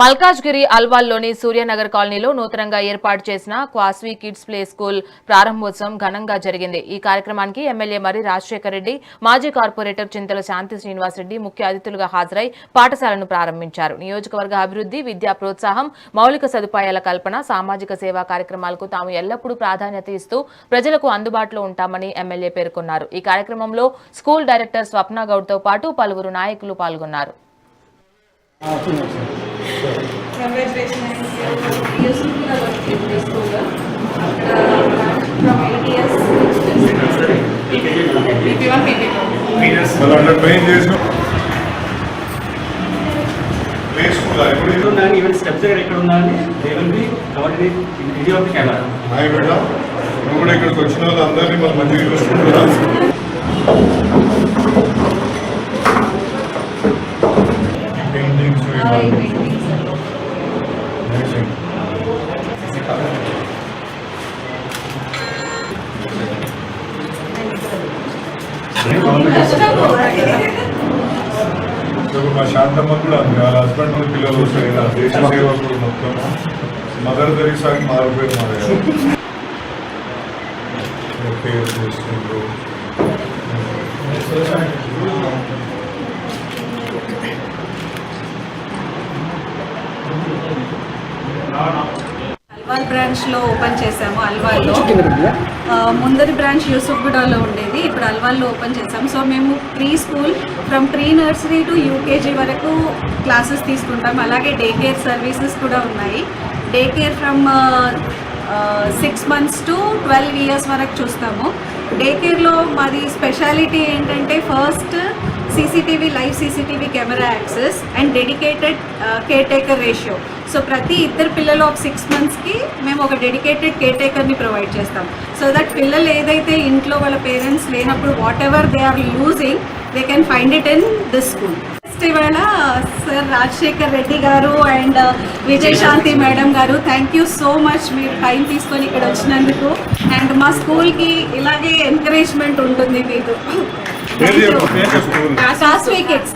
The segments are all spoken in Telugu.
మల్కాజ్గిరి అల్వాల్లోని సూర్యనగర్ కాలనీలో నూతనంగా ఏర్పాటు చేసిన క్వాస్వి కిడ్స్ ప్లే స్కూల్ ప్రారంభోత్సవం ఘనంగా జరిగింది। ఈ కార్యక్రమానికి ఎమ్మెల్యే మరి రాజశేఖర్ రెడ్డి, మాజీ కార్పొరేటర్ చింతల శాంతి శ్రీనివాస్ రెడ్డి ముఖ్య అతిథులుగా హాజరై పాఠశాలను ప్రారంభించారు। నియోజకవర్గ అభివృద్ధి, విద్యా ప్రోత్సాహం, మౌలిక సదుపాయాల కల్పన, సామాజిక సేవా కార్యక్రమాలకు తాము ఎల్లప్పుడూ ప్రాధాన్యత ఇస్తూ ప్రజలకు అందుబాటులో ఉంటామని ఎమ్మెల్యే పేర్కొన్నారు। ఈ కార్యక్రమంలో స్కూల్ డైరెక్టర్ స్వప్న గౌడ్తో పాటు పలువురు నాయకులు పాల్గొన్నారు। Congratulations. Useful school. From 8 years. PP1, PP2. Well, under train days, no. Play school. I would even steps are they will be covered in video of the camera. I would have. Nobody could question all the other material school. Paintings. మా శాంతమ్మ కూడా అంది, వాళ్ళ హస్బెండ్ మన పిల్లలు వస్తాయి కదా, దేశ సేవకుడు మొత్తం మదర్ తెరీసాకి మారిపోయి మారారు. అల్వాల్ బ్రాంచ్ లో ఓపెన్ చేసాము। అల్వాల్లో ముందరి బ్రాంచ్ యూసుఫ్గూడలో ఉండేది, ఇప్పుడు అల్వాల్లో ఓపెన్ చేసాము। సో మేము pre school from pre nursery to UKG వరకు క్లాసెస్ తీసుకుంటాం। అలాగే డే కేర్ సర్వీసెస్ కూడా ఉన్నాయి। Day care from 6 months to 12 years వరకు చూస్తాము। డే కేర్లో మాది స్పెషాలిటీ ఏంటంటే first CCTV, live CCTV camera access and dedicated caretaker ratio. So ప్రతి ఇద్దరు పిల్లలు ఒక 6 monthsకి మేము ఒక డెడికేటెడ్ కేర్ టేకర్ని ప్రొవైడ్ చేస్తాం। సో దట్ పిల్లలు ఏదైతే ఇంట్లో వాళ్ళ పేరెంట్స్ లేనప్పుడు whatever they are losing they can find it in this school. ఇవాళ సార్ రాజశేఖర్ రెడ్డి గారు అండ్ విజయశాంతి మేడం గారు, థ్యాంక్ యూ సో మచ్ మీరు టైం తీసుకొని ఇక్కడ వచ్చినందుకు। అండ్ మా స్కూల్కి ఇలాగే ఎంకరేజ్మెంట్ ఉంటుంది మీకు। కాస్వి కిడ్స్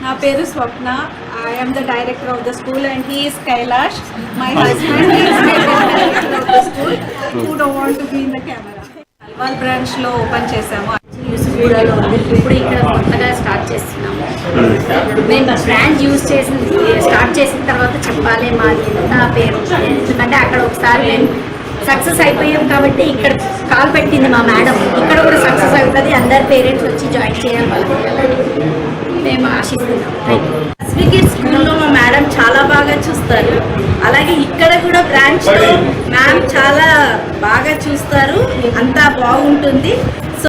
నా పేరు స్వప్న, I am the director of the school and he is Kailash. My husband is director of the school who don't want to be in the camera. Alwal branch లో ఓపెన్ చేసాము। యూసుఫ్గూడలో ఉంది, ఇప్పుడు ఇక్కడ కొత్తగా స్టార్ట్ చేస్తున్నాము। మేము బ్రాంచ్ స్టార్ట్ చేసిన తర్వాత చెప్పాలి మాది ఎంత పేరు, ఎందుకంటే అక్కడ ఒకసారి మేము సక్సెస్ అయిపోయాం కాబట్టి ఇక్కడ కాల్ పెట్టింది మా మేడం, ఇక్కడ కూడా సక్సెస్ అవుతుంది, అందరు పేరెంట్స్ వచ్చి జాయిన్ చేయాలి వాళ్ళకి మేము ఆశిస్తున్నాం। క్వాస్వి స్కూల్లో మా మేడం చాలా బాగా చూస్తారు, అలాగే ఇక్కడ కూడా బ్రాంచ్లో మ్యామ్ చాలా బాగా చూస్తారు, అంతా బాగుంటుంది।